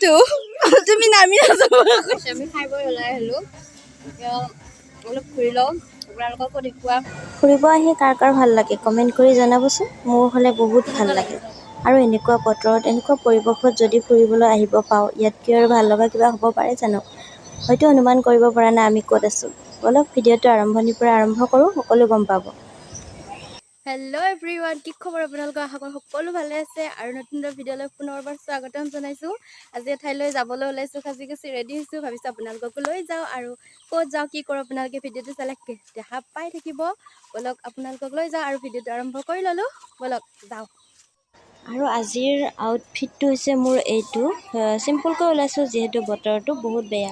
আহিছো তুমি নামি নাযাব আমি খাই বৈ ওলাই আহিলোঁ এতিয়া অলপ ফুৰি লওঁ আপোনালোককো দেখুৱাম ফুৰিব আহি কাৰ কাৰ ভাল লাগে কমেণ্ট কৰি জনাবচোন মোৰ হ'লে বহুত ভাল লাগে আৰু এনেকুৱা বতৰত এনেকুৱা পৰিৱেশত যদি ফুৰিবলৈ আহিব পাওঁ ইয়াতকৈ আৰু ভাল লগা কিবা হ'ব পাৰে জানো হয়তো অনুমান কৰিব পৰা নাই আমি ক'ত আছোঁ অলপ ভিডিঅ'টো আৰম্ভণিৰ পৰা আৰম্ভ কৰোঁ সকলো গম পাব হেল্ল' এভৰিৱান কি খবৰ আপোনালোকৰ আশা কৰোঁ সকলো ভালে আছে আৰু নতুন এটা ভিডিঅ'লৈ পুনৰবাৰ স্বাগতম জনাইছোঁ আজি এঠাইলৈ যাবলৈ ওলাইছোঁ সাজি কাচি ৰেডি হৈছোঁ ভাবিছোঁ আপোনালোককো লৈ যাওঁ আৰু ক'ত যাওঁ কি কৰোঁ আপোনালোকে ভিডিঅ'টো চালে দেখা পাই থাকিব বলক আপোনালোকক লৈ যাওঁ আৰু ভিডিঅ'টো আৰম্ভ কৰি ল'লোঁ বলক যাওঁ আৰু আজিৰ আউটফিটটো হৈছে মোৰ এইটো চিম্পুলকৈ ওলাইছোঁ যিহেতু বতৰটো বহুত বেয়া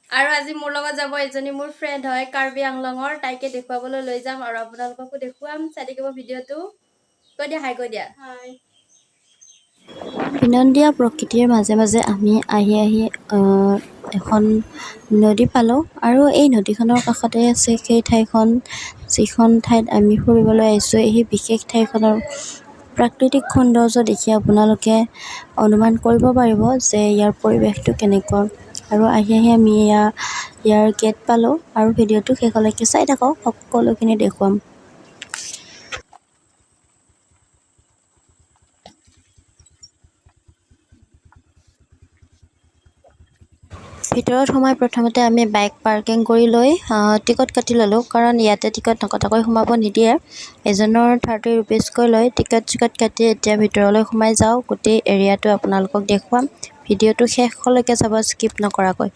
আৰু আজি মোৰ লগত যাব এজনী মোৰ ফ্ৰেণ্ড হয় কাৰ্বি আংলঙৰ তাইকে দেখুৱাবলৈ লৈ যাম আৰু আপোনালোককো দেখুৱাম চাই থাকিব ভিডিঅ'টো কৈ দিয়া হাই কৈ দিয়া হাই বিনন্দীয়া প্ৰকৃতিৰ মাজে মাজে আমি আহি এখন নদী পালোঁ আৰু এই নদীখনৰ কাষতে আছে সেই ঠাইখন যিখন ঠাইত আমি ফুৰিবলৈ আহিছোঁ সেই বিশেষ ঠাইখনৰ প্ৰাকৃতিক সৌন্দৰ্য দেখি আপোনালোকে অনুমান কৰিব পাৰিব যে ইয়াৰ পৰিৱেশটো কেনেকুৱা আৰু আহি আমি ইয়াৰ গেট পালোঁ আৰু ভিডিঅ'টো শেষলৈকে চাই থাকক সকলোখিনি দেখুৱাম ভিতৰত সোমাই প্ৰথমতে আমি বাইক পাৰ্কিং কৰি লৈ টিকট কাটি ল'লোঁ কাৰণ ইয়াতে টিকট নকটাকৈ সোমাব নিদিয়ে এজনৰ 30 ৰুপিজকৈ লয় টিকট কাটি এতিয়া ভিতৰলৈ সোমাই যাওঁ গোটেই এৰিয়াটো আপোনালোকক দেখুৱাম ভিডিঅ'টো শেষলৈকে চাব স্কিপ নকৰাকৈ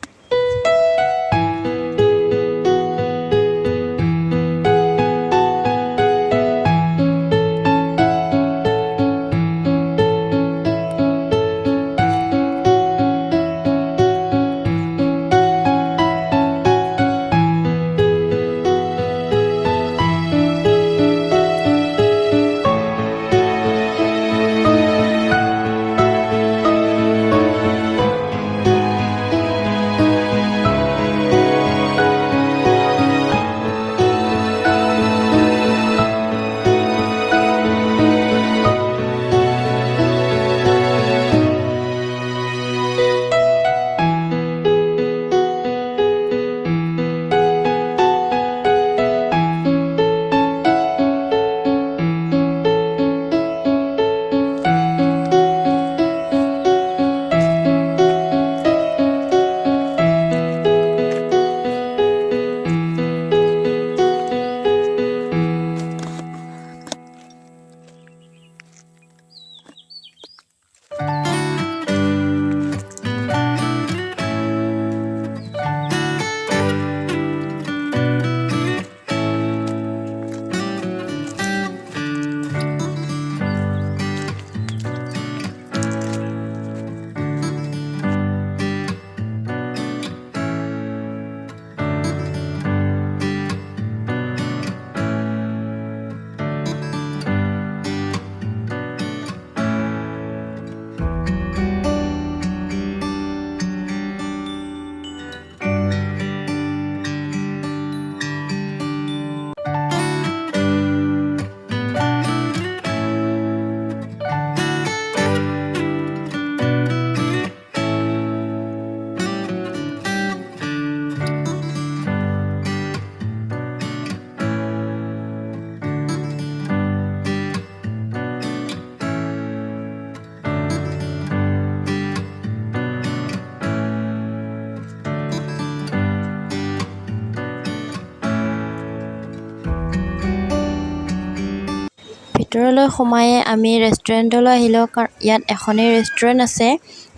ভিতৰলৈ সোমায়ে আমি ৰেষ্টুৰেণ্টলৈ আহিলোঁ ইয়াত এখনেই ৰেষ্টুৰেণ্ট আছে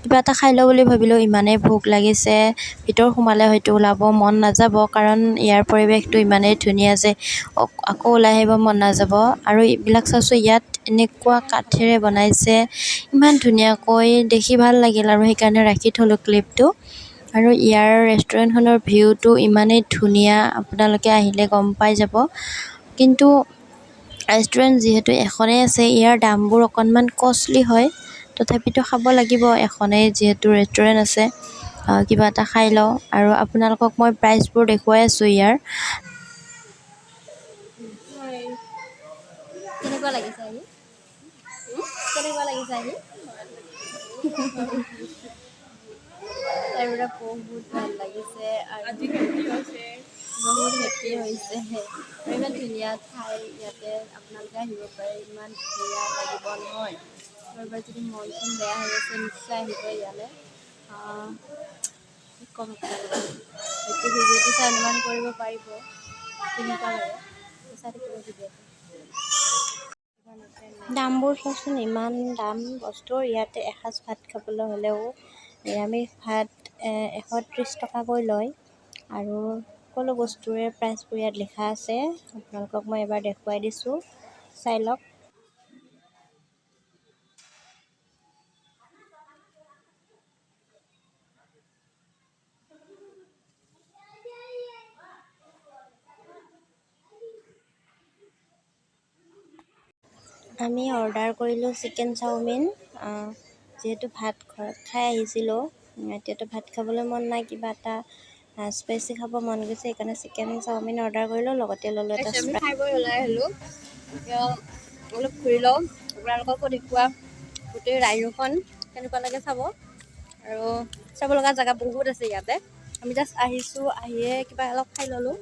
কিবা এটা খাই লওঁ বুলি ভাবিলোঁ ইমানেই ভোক লাগিছে ভিতৰ সোমালে হয়তো ওলাব মন নাযাব কাৰণ ইয়াৰ পৰিৱেশটো ইমানেই ধুনীয়া যে আকৌ ওলাই আহিব মন নাযাব আৰু এইবিলাক চাইছোঁ ইয়াত এনেকুৱা কাঠেৰে বনাইছে ইমান ধুনীয়াকৈ দেখি ভাল লাগিল আৰু সেইকাৰণে ৰাখি থলোঁ ক্লিপটো আৰু ইয়াৰ ৰেষ্টুৰেণ্টখনৰ ভিউটো ইমানেই ধুনীয়া আপোনালোকে আহিলে গম পাই যাব কিন্তু ৰেষ্টুৰেণ্ট যিহেতু এখনেই আছে ইয়াৰ দামবোৰ অকণমান কষ্টলি হয় তথাপিতো খাব লাগিব এখনেই যিহেতু ৰেষ্টুৰেণ্ট আছে কিবা এটা খাই লওঁ আৰু আপোনালোকক মই প্ৰাইচবোৰ দেখুৱাই আছোঁ ইয়াৰ কেনেকুৱা লাগিছে আহি কেনেকুৱা লাগিছে আহি তাইবোৰে বহুত ভাল লাগিছে আৰু বহুত হেপী হৈছে আৰু ইমান ধুনীয়া ঠাই ইয়াতে আপোনালোকে আহিব পাৰে ইমান ধুনীয়া লাগিব নহয় কাৰোবাৰ যদি মন চন বেয়া হৈ আছে নিশ্চয় আহিব ইয়ালৈ কি ক'ম আপোনালোকক এইটো ভিডিঅ'টো চাই অনুমান কৰিব পাৰিব কেনেকুৱা লাগে চাই থাকিব ভিডিঅ'টো দামবোৰ চোৱাচোন ইমান দাম বস্তুৰ ইয়াতে এসাঁজ ভাত খাবলৈ হ'লেও নিৰামিষ ভাত 130 টকাকৈ লয় আৰু সকলো বস্তুৰে প্ৰাইচবোৰ ইয়াত লিখা আছে আপোনালোকক মই এবাৰ দেখুৱাই দিছোঁ চাই লওক আমি অৰ্ডাৰ কৰিলোঁ চিকেন চাওমিন যিহেতু ভাত ঘৰত খাই আহিছিলোঁ এতিয়াতো ভাত খাবলৈ মন নাই কিবা এটা স্পাইচি খাব মন গৈছে সেইকাৰণে চিকেন চাওমিন অৰ্ডাৰ কৰিলোঁ লগতে ল'লোঁ এটা আমি খাই বৈ ওলাই আহিলোঁ এতিয়া অলপ ঘূৰি লওঁ আপোনালোককো দেখুওৱা গোটেই ৰাইজখন কেনেকুৱা লাগে চাব আৰু চাব লগা জেগা বহুত আছে ইয়াতে আমি জাষ্ট আহিছোঁ আহিয়ে কিবা অলপ খাই ল'লোঁ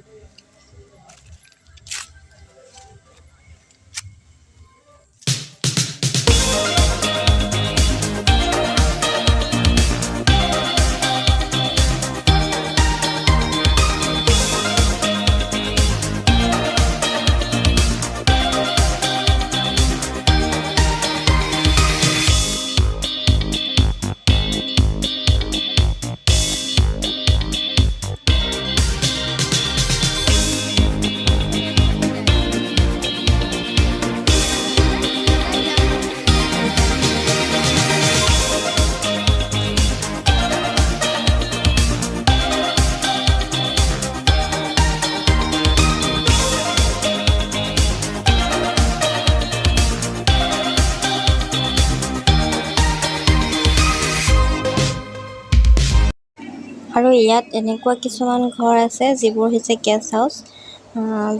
আৰু ইয়াত এনেকুৱা কিছুমান ঘৰ আছে যিবোৰ হৈছে গেষ্ট হাউচ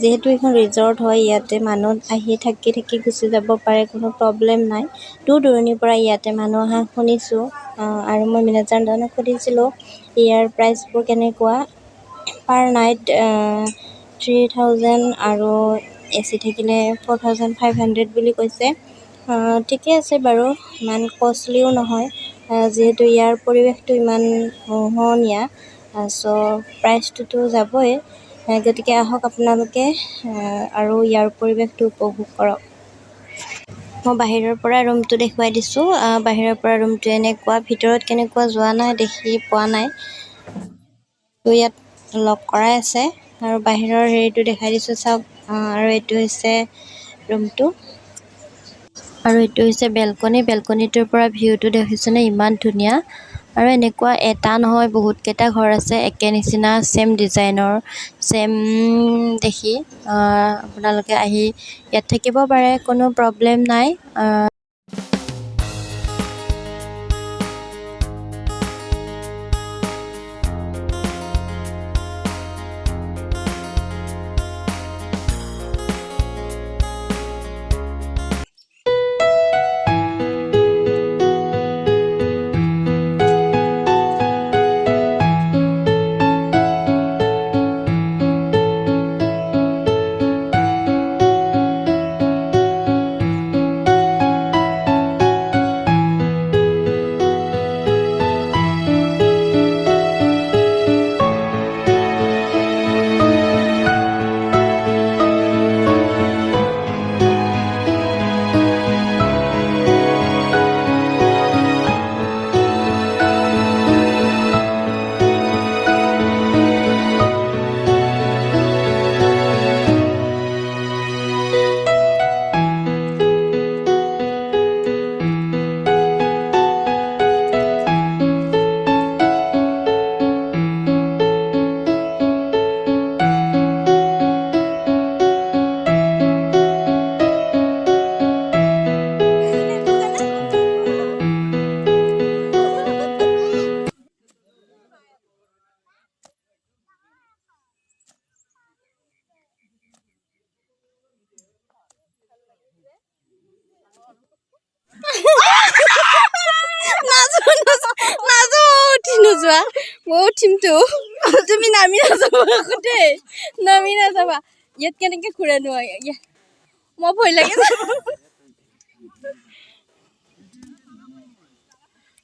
যিহেতু এইখন ৰিজৰ্ট হয় ইয়াতে মানুহ আহি থাকি গুচি যাব পাৰে কোনো প্ৰব্লেম নাই দূৰ দূৰণিৰ পৰা ইয়াতে মানুহ অহা শুনিছোঁ আৰু মই মেনেজাৰজনক সুধিছিলোঁ ইয়াৰ প্ৰাইচবোৰ কেনেকুৱা পাৰ নাইট 3000 আৰু AC থাকিলে 4500 বুলি কৈছে ঠিকে আছে বাৰু ইমান কষ্টলিও নহয় যিহেতু ইয়াৰ পৰিৱেশটো ইমান মোহনীয়া চ' প্ৰাইচটোতো যাবই গতিকে আহক আপোনালোকে আৰু ইয়াৰ পৰিৱেশটো উপভোগ কৰক মই বাহিৰৰ পৰা ৰুমটো দেখুৱাই দিছোঁ বাহিৰৰ পৰা ৰুমটো এনেকুৱা ভিতৰত কেনেকুৱা যোৱা নাই দেখি পোৱা নাই তো ইয়াত লক কৰাই আছে আৰু বাহিৰৰ হেৰিটো দেখাই দিছোঁ চাওক আৰু এইটো হৈছে ৰুমটো আৰু এইটো হৈছে বেলকনিটোৰ পৰা ভিউটো দেখিছেনে ইমান ধুনীয়া আৰু এনেকুৱা এটা নহয় বহুতকেইটা ঘৰ আছে একে নিচিনা চেম ডিজাইনৰ চেম দেখি আপোনালোকে আহি ইয়াত থাকিব পাৰে কোনো প্ৰব্লেম নাই যোৱা মই উঠিমতো তুমি নামি নাযাবা আকৌ দেই নামি নাযাবা ইয়াত কেনেকে ঘূৰে নো মই ভয় লাগিছে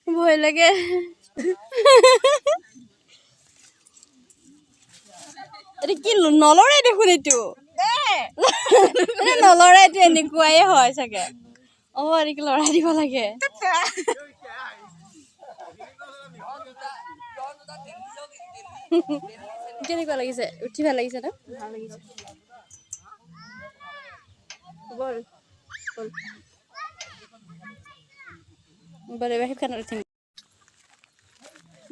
ভয় লাগে এইটো কি নলৰে দেখোন এইটো নলৰে এইটো এনেকুৱাই হয় চাগে এনেকে লৰাই দিব লাগে কেনেকুৱা লাগিছে উঠি ভাল লাগিছে ন ভাল লাগিছে বল বল বল এবাৰ সেইখনত উঠিম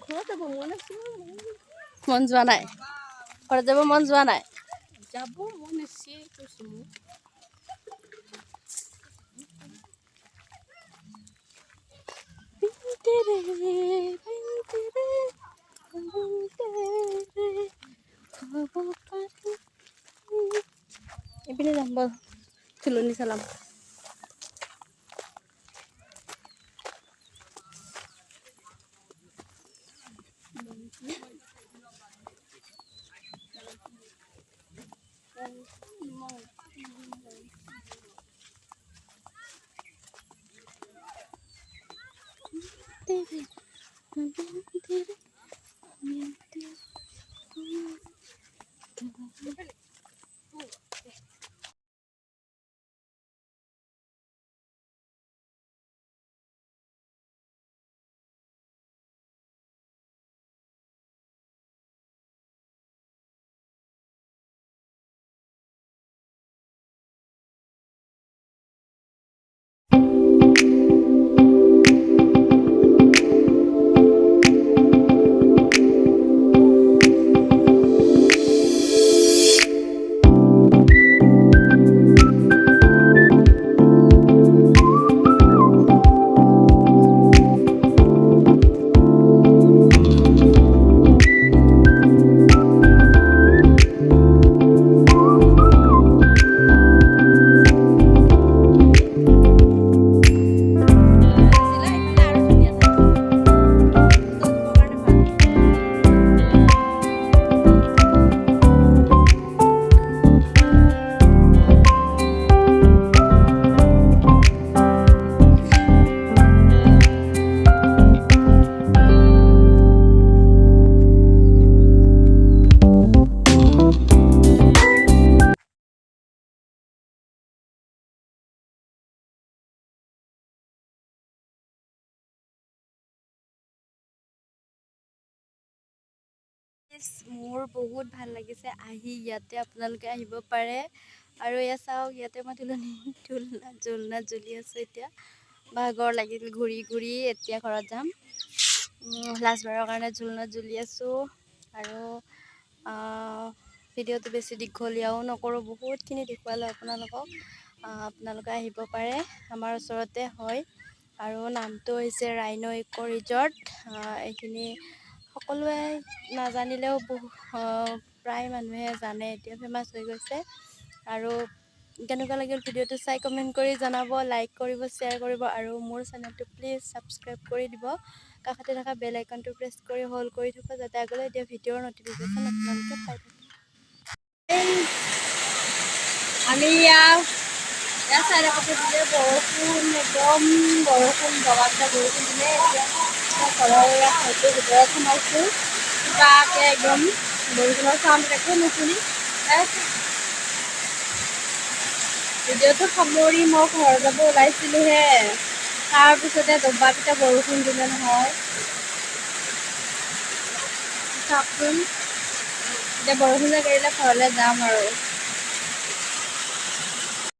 ঘৰত যাব মন আছে মন যোৱা নাই ঘৰত যাব মন যোৱা নাই যাব মন আছে কৈছো মোক এইপিনে যাম বল থুলনি চালাম মোৰ বহুত ভাল লাগিছে আহি ইয়াতে আপোনালোকে আহিব পাৰে আৰু এয়া চাওক ইয়াতে মই ঝুলনাত ঝুলি আছোঁ এতিয়া ভাগৰ লাগিল ঘূৰি ঘূৰি এতিয়া ঘৰত যাম লাষ্টবাৰৰ কাৰণে ঝুলনাত ঝুলি আছোঁ আৰু ভিডিঅ'টো বেছি দীঘলীয়াও নকৰোঁ বহুতখিনি দেখুৱালোঁ আপোনালোকক আপোনালোকে আহিব পাৰে আমাৰ ওচৰতে হয় আৰু নামটো হৈছে ৰাইন' ইক' ৰিজৰ্ট এইখিনি সকলোৱে নাজানিলেও প্ৰায় মানুহে জানে এতিয়া ফেমাছ হৈ গৈছে আৰু কেনেকুৱা লাগিল ভিডিঅ'টো চাই কমেণ্ট কৰি জনাব লাইক কৰিব শ্বেয়াৰ কৰিব আৰু মোৰ চেনেলটো প্লিজ ছাবস্ক্ৰাইব কৰি দিব কাষতে থকা বেল আইকনটো প্ৰেছ কৰি হল কৰি থব যাতে আগলৈ দিয়া ভিডিঅ'ৰ নটিফিকেশ্যন আপোনালোকে পাই থাকে আমি ইয়াৰ চাইডে কাষত দিলে বৰষুণ একদম বৰষুণ দবাটা বৰষুণ দিলে এতিয়া ঘৰৰ হয়তো ভিতৰত সোমাইছোঁ কিবাকে একদম বৰষুণৰ চাউণ্ড একো নুশুনি ভিডিঅ'টো সামৰি মই ঘৰ যাব ওলাইছিলোঁহে তাৰপিছতে দবাপিটা বৰষুণ দিলে নহয় চাওকচোন এতিয়া বৰষুণ যে এৰিলে ঘৰলৈ যাম আৰু